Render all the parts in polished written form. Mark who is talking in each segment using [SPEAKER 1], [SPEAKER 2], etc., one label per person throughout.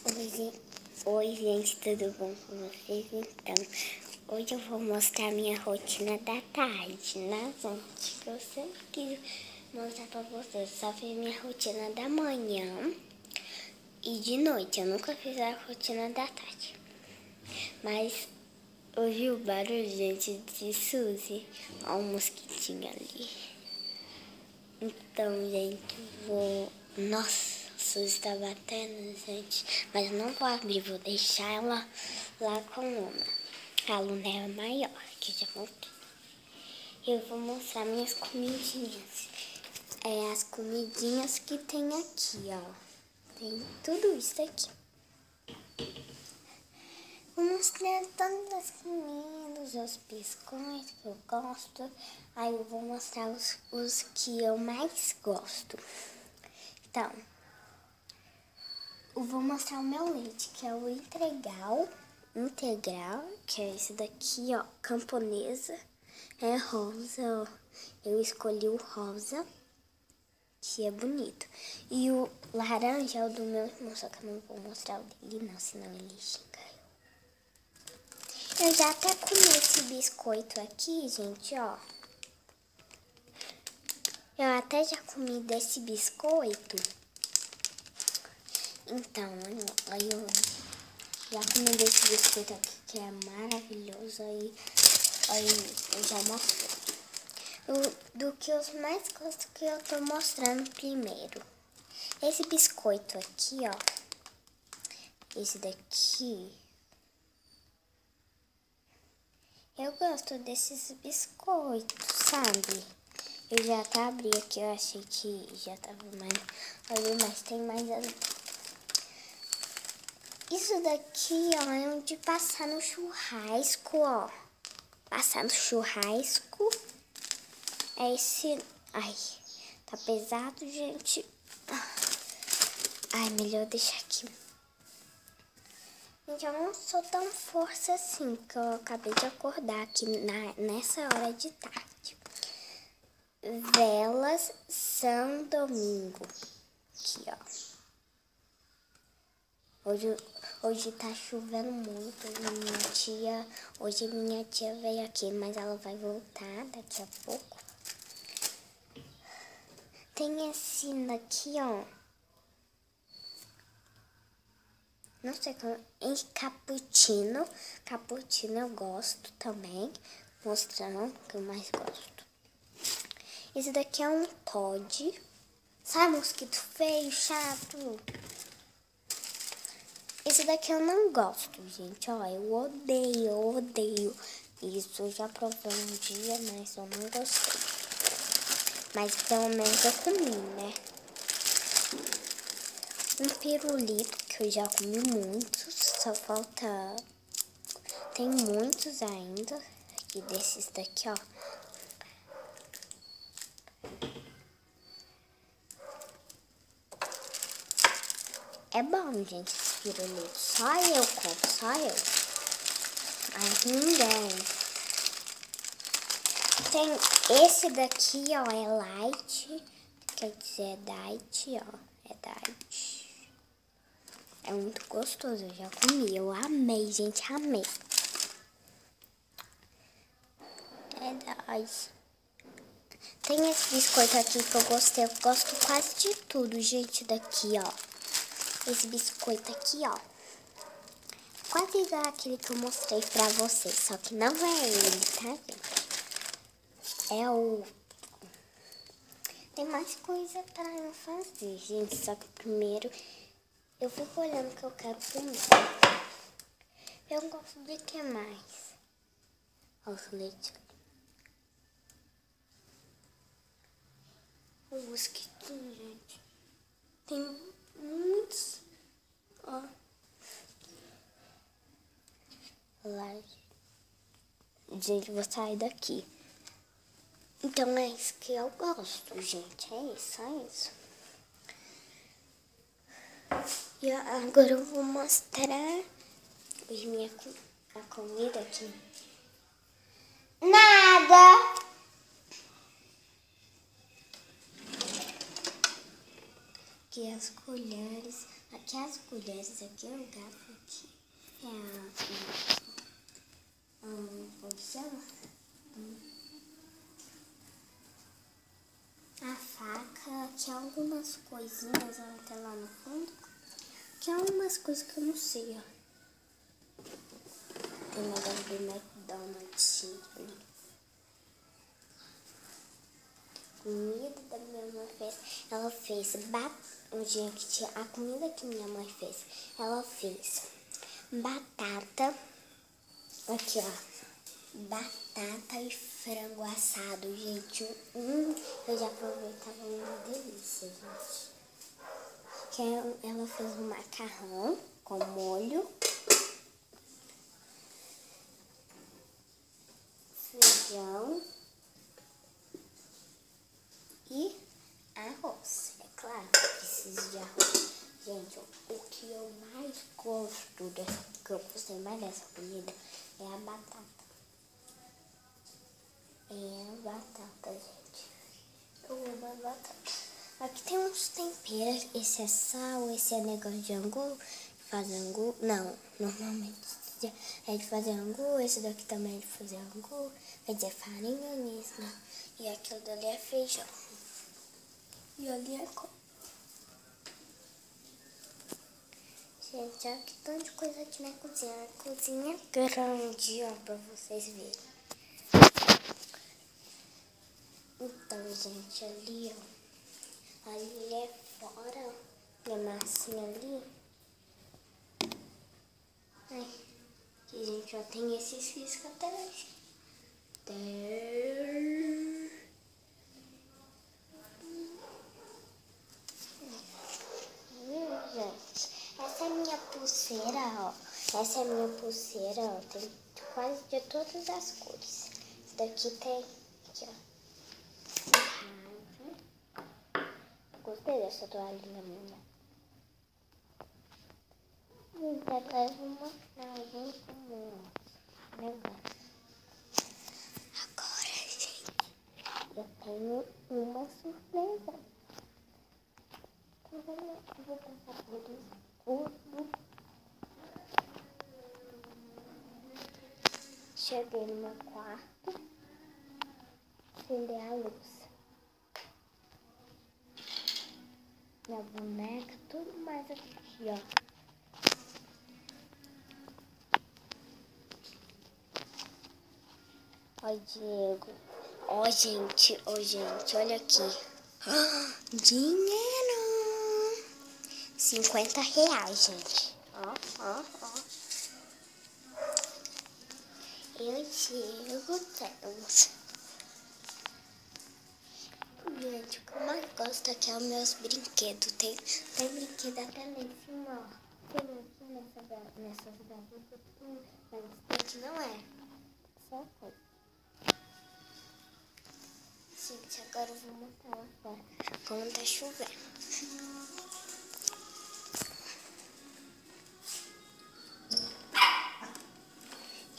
[SPEAKER 1] Oi, gente, tudo bom com vocês? Então, hoje eu vou mostrar minha rotina da tarde, né, gente? Que eu sempre quis mostrar pra vocês. Só fiz minha rotina da manhã e de noite. Eu nunca fiz a rotina da tarde. Mas ouvi o barulho, gente, de Suzy. Olha um mosquitinho ali. Então, gente, Nossa, a Suzy tá batendo, gente. Mas eu não vou abrir, vou deixar ela lá com a Luna. A Luna é a maior, que já mostrei. Eu vou mostrar minhas comidinhas. As comidinhas que tem aqui, ó. Tem tudo isso aqui. Vou mostrar todas as comidas, os biscoitos que eu gosto. Aí eu vou mostrar os que eu mais gosto. Então, eu vou mostrar o meu leite, que é o integral, que é esse daqui, ó, camponesa. É rosa, ó. Eu escolhi o rosa, que é bonito. E o laranja é o do meu irmão, só que eu não vou mostrar o dele não, senão ele xinga eu. Eu já até comi esse biscoito aqui, gente, ó. Eu até já comi desse biscoito. Então, aí eu já comi desse biscoito aqui, que é maravilhoso. Aí eu já mostrei. Do que eu mais gosto, que eu tô mostrando primeiro. Esse biscoito aqui, ó. Esse daqui. Eu gosto desses biscoitos, sabe? Eu já até abri aqui, eu achei que já tava mais. Olha, mas tem mais ali. Isso daqui, ó, é um de passar no churrasco, ó. Passar no churrasco. É esse... Ai, tá pesado, gente. Ai, melhor deixar aqui. Gente, eu não sou tão força assim, porque eu acabei de acordar aqui nessa hora de tarde. Velas São Domingo. Aqui, ó. Hoje tá chovendo muito. Hoje minha tia veio aqui, mas ela vai voltar daqui a pouco. Tem esse daqui, ó. Não sei como. Em cappuccino. Cappuccino eu gosto também. Mostrando o que eu mais gosto. Esse daqui é um Todd. Sabe, mosquito feio, chato? Esse daqui eu não gosto, gente. Ó, eu odeio. Isso eu já provei um dia, mas eu não gostei. Mas pelo menos eu comi, né? Um pirulito, que eu já comi muitos. Só falta... Tem muitos ainda. Aqui desses daqui, ó. É bom, gente, esse pirulito. Só eu compro, só eu. Mas ninguém. Tem esse daqui, ó, é light. Quer dizer, é diet, ó. É diet. É muito gostoso, eu já comi. Eu amei, gente, amei. É diet. Tem esse biscoito aqui que eu gostei. Eu gosto quase de tudo, gente, daqui, ó. Esse biscoito aqui, ó. Quase igual aquele que eu mostrei pra vocês. Só que não é ele, tá, gente? É o... Tem mais coisa pra eu fazer, gente. Só que primeiro eu fico olhando o que eu quero comer. Eu gosto de que mais? Olha os leites. O mosquitinho, gente. Tem muitos. Ó. Lá. Gente, vou sair daqui. Então é isso que eu gosto, gente. É isso. E agora eu vou mostrar a comida aqui. Nada! Aqui as colheres. Aqui as colheres, aqui é o garfo, aqui é como chama? A faca, aqui algumas coisinhas, até lá no fundo. Aqui é umas coisas que eu não sei, ó. Tem um negócio do McDonald's, né? Comida da minha mãe fez. Ela fez um dia que tinha a comida que minha mãe fez. Ela fez batata, aqui ó, batata e frango assado, gente. Eu já provei, tava uma delícia, gente. Ela fez um macarrão com molho, feijão e arroz. É claro que precisa de arroz. Gente, o que eu mais gosto que eu gostei mais dessa comida é a batata. É a batata, gente. Eu amo a batata. Aqui tem uns temperos. Esse é sal, esse é negócio de angu. Fazer angu. Não, normalmente é de fazer angu. Esse daqui também é de fazer angu. Quer dizer, farinha nisso, né? E aquilo dali é feijão. E ali é couve. Gente, olha que tanto de coisa aqui na cozinha. A cozinha é grande, ó, pra vocês verem. Então, gente, ali, ó. Ali é fora, ó. A massinha ali. Ai, aqui, gente, ó, tem esses riscos atrás. Gente, essa é a minha pulseira, ó. Essa é a minha pulseira, ó. Tem quase de todas as cores. Esse daqui tem, aqui, ó. Gostei dessa toalhinha minha. E atrás vou mostrar alguns negócios. Agora, gente, eu tenho uma surpresa. Eu vou passar por escuro. Cheguei no meu quarto. Acender a luz. Minha boneca, tudo mais aqui, ó. Ó, Diego. Ó, gente, olha aqui. Dinheiro! R$50, gente. Ó. Eu Diego temos. Gente, o que eu mais gosto aqui é os meus brinquedos. Tem brinquedo até lá em cima, ó. Tem aqui nessas gavetas, mas estante não é. Só coisa. Gente, agora eu vou mostrar lá fora como tá chovendo.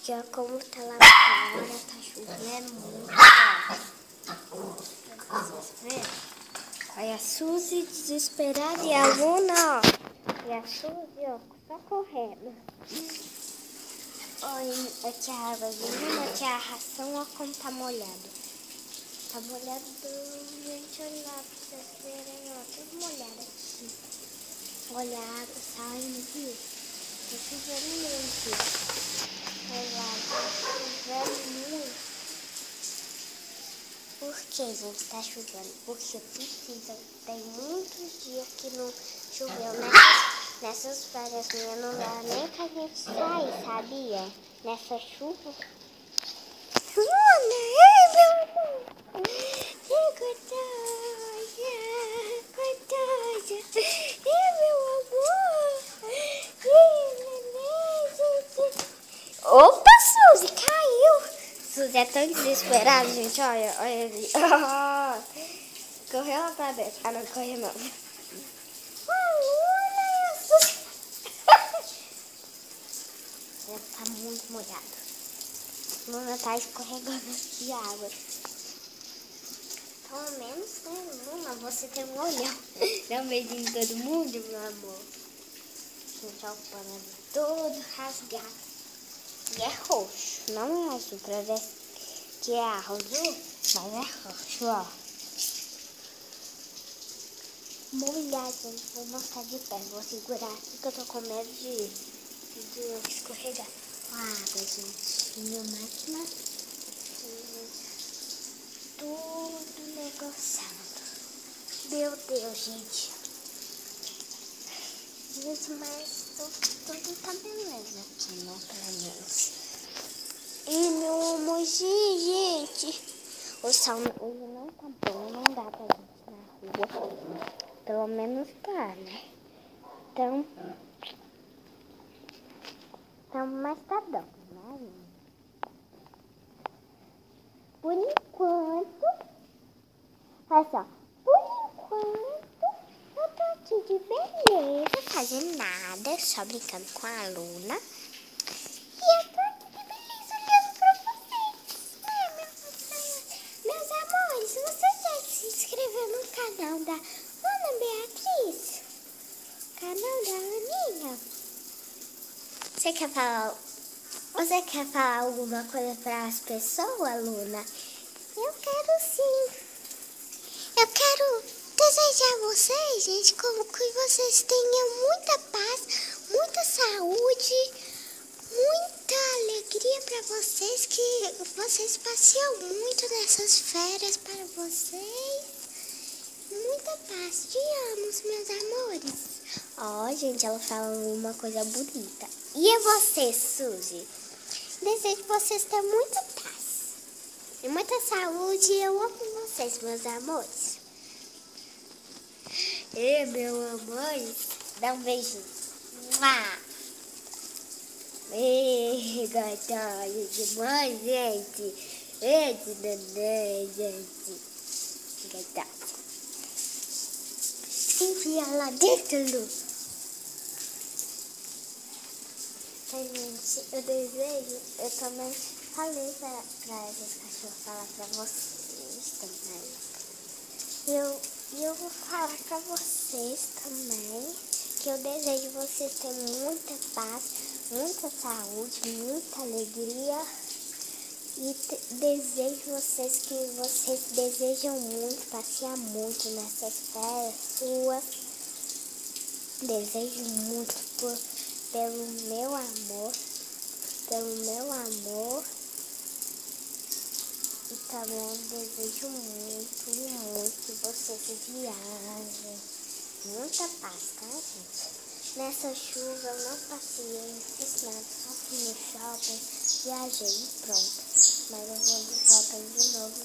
[SPEAKER 1] Já como tá lá fora, tá chovendo muito. Pra vocês verem. Olha a Suzy desesperada e a Luna, ó. E a Suzy, ó, tá correndo. Olha aqui a água de Luna, aqui a ração, ó como tá molhado. Tá molhado, gente, olha lá pra vocês verem, ó, tudo molhado aqui. Olha a água saindo, viu? Tá chovendo muito. Olha lá, tá chovendo muito. Por que, gente, tá chovendo? Porque precisa. Tem muitos dias que não choveu, né? Nessas férias minhas não dá nem pra gente sair, sabia? Nessa chuva. Luna, ei, meu amor! Coitada! Ei, meu amor! Opa, Suzy, caiu! Suzy é tão desesperada, gente. Olha ali. Correu lá pra dentro. Ah, não, correu não. Ela tá muito molhada. Luna tá escorregando de água. Pelo menos, né, Luna, você tem um olhão. Dá um beijinho em todo mundo, meu amor. gente, ó, o pano todo rasgado. E é roxo, não é azul, pra ver que é azul, mas é roxo, ó. Molhado, gente, vou mostrar de pé, vou segurar aqui que eu tô com medo de escorregar. Água, gente, minha máquina, tudo negociado. Meu Deus, gente. Mas tudo tá beleza aqui, né, pra menos. E meu amorzinho, gente. O sol hoje não tá bom, não dá pra gente ir na rua. Pelo menos tá, né? Então mas tá bom, né? Por enquanto, olha só, por enquanto eu tô aqui de beleza, fazendo nada, só brincando com a Luna. E eu tô aqui de beleza olhando pra vocês, né, meus amores? Você já se inscreveu no canal da Ana Beatriz? Canal da Aninha? Você quer falar alguma coisa para as pessoas, Luna? Eu quero sim. Eu quero desejar a vocês, gente, como que vocês tenham muita paz, muita saúde, muita alegria para vocês, que vocês passeiam muito nessas férias para vocês. Muita paz. Te amo, meus amores. Ó, gente, ela fala uma coisa bonita. E a você, Suzy? Desejo vocês ter muita paz e muita saúde. Eu amo vocês, meus amores. E meu amor, dá um beijinho. E gostoso demais, gente. Esse neném, gente. Gostoso. Enfia lá dentro, Lu. Gente, eu desejo, eu também falei pra esses cachorros falar pra vocês também. E eu vou falar pra vocês também que eu desejo vocês terem muita paz, muita saúde, muita alegria. E desejo vocês que vocês desejam muito, passear muito nessas férias suas. Desejo muito pelo meu amor. E também desejo muito que vocês viajem. Muita paz, tá, gente? Nessa chuva eu não passei, não fiz nada, só fui no shopping, viajei e pronto. Mas eu vou no shopping de novo,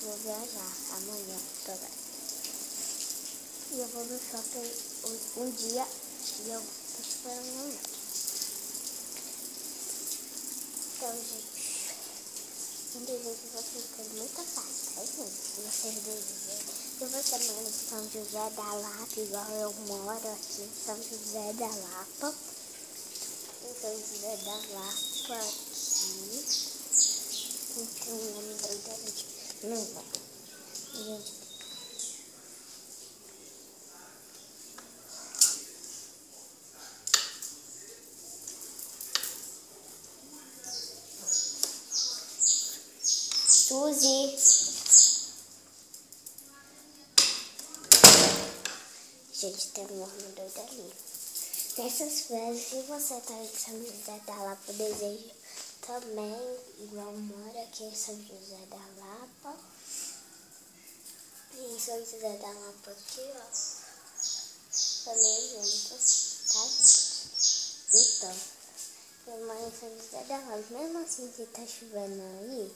[SPEAKER 1] vou viajar amanhã também. E eu vou no shopping um dia e eu tô esperando amanhã. Então, gente, eu desejo que vocês tenham muita paz, tá, gente? Vocês desejam. Eu vou também em São José da Lapa, igual eu moro aqui em São José da Lapa. Em São José da Lapa, aqui. Então, o nome da gente não vai. Gente, Suzy. Gente, tem um homem doido ali. Nessas férias, se você tá em São José da Lapa, desejo também, igual moro aqui em São José da Lapa. E em São José da Lapa aqui, ó. Também juntos, tá, gente? Então, eu moro em São José da Lapa. Mesmo assim, se tá chovendo aí,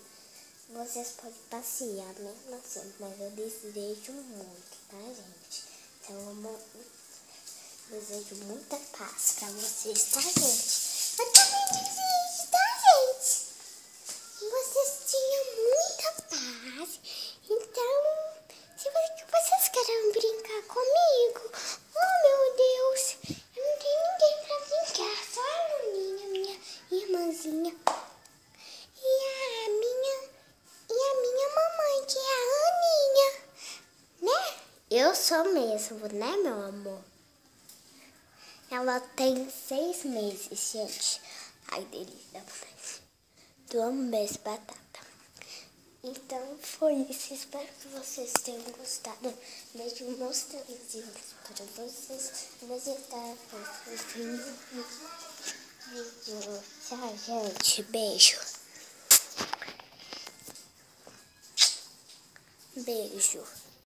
[SPEAKER 1] vocês podem passear, mesmo assim. Mas eu desejo muito, tá, gente? Então, eu desejo muita paz pra vocês, tá, gente? Eu também desejo, tá, gente? Vocês tenham muita paz. Então, se vocês querem brincar comigo, oh, meu Deus, eu não tenho ninguém pra brincar, só a Luninha, minha irmãzinha. E a minha mamãe, que é a Aninha, né? Eu sou mesmo, né, meu amor? Ela tem 6 meses, gente. Ai, delícia. Eu amo mesmo batata. Então foi isso. Espero que vocês tenham gostado. Beijo, mostrando para vocês. Visitar o vídeo. Tchau, gente. Beijo. Beijo.